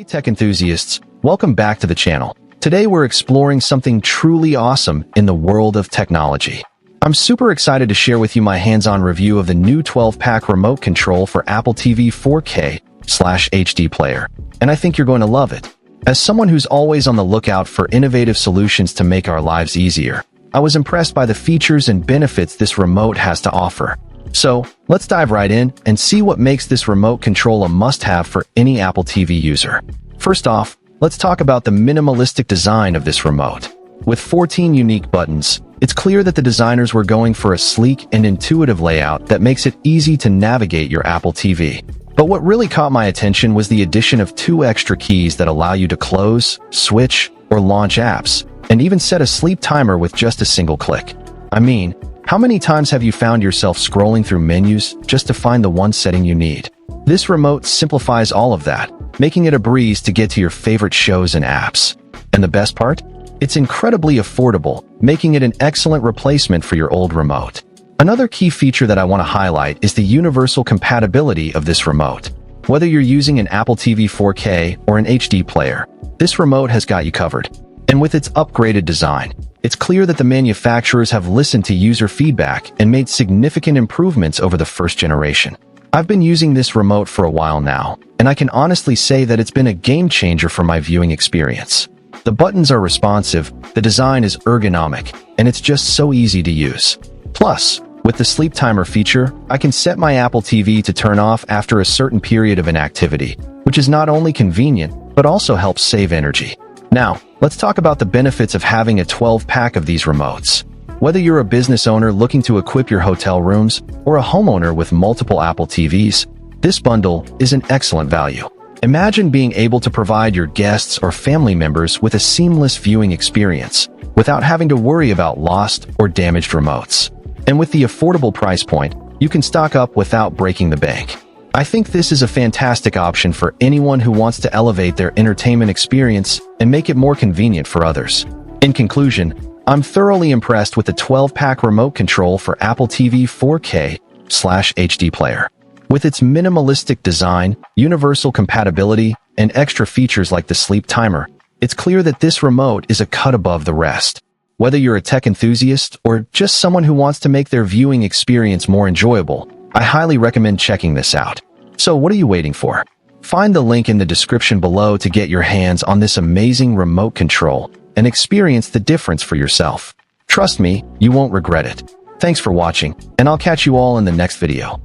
Hey tech enthusiasts, welcome back to the channel. Today we're exploring something truly awesome in the world of technology. I'm super excited to share with you my hands-on review of the new 12-pack remote control for Apple TV 4K/HD player, and I think you're going to love it. As someone who's always on the lookout for innovative solutions to make our lives easier, I was impressed by the features and benefits this remote has to offer. So, let's dive right in and see what makes this remote control a must-have for any Apple TV user. First off, let's talk about the minimalistic design of this remote. With 14 unique buttons, it's clear that the designers were going for a sleek and intuitive layout that makes it easy to navigate your Apple TV. But what really caught my attention was the addition of 2 extra keys that allow you to close, switch, or launch apps, and even set a sleep timer with just a single click. I mean, how many times have you found yourself scrolling through menus just to find the one setting you need? This remote simplifies all of that, making it a breeze to get to your favorite shows and apps. And the best part? It's incredibly affordable, making it an excellent replacement for your old remote. Another key feature that I want to highlight is the universal compatibility of this remote. Whether you're using an Apple TV 4K or an HD player, this remote has got you covered. And with its upgraded design, it's clear that the manufacturers have listened to user feedback and made significant improvements over the first generation. I've been using this remote for a while now, and I can honestly say that it's been a game changer for my viewing experience. The buttons are responsive, the design is ergonomic, and it's just so easy to use. Plus, with the sleep timer feature, I can set my Apple TV to turn off after a certain period of inactivity, which is not only convenient, but also helps save energy. Now, let's talk about the benefits of having a 12-pack of these remotes. Whether you're a business owner looking to equip your hotel rooms or a homeowner with multiple Apple TVs, this bundle is an excellent value. Imagine being able to provide your guests or family members with a seamless viewing experience without having to worry about lost or damaged remotes. And with the affordable price point, you can stock up without breaking the bank. I think this is a fantastic option for anyone who wants to elevate their entertainment experience and make it more convenient for others. In conclusion, I'm thoroughly impressed with the 12-pack remote control for Apple TV 4K/HD player. With its minimalistic design, universal compatibility, and extra features like the sleep timer, it's clear that this remote is a cut above the rest. Whether you're a tech enthusiast or just someone who wants to make their viewing experience more enjoyable, I highly recommend checking this out. So what are you waiting for? Find the link in the description below to get your hands on this amazing remote control and experience the difference for yourself. Trust me, you won't regret it. Thanks for watching, and I'll catch you all in the next video.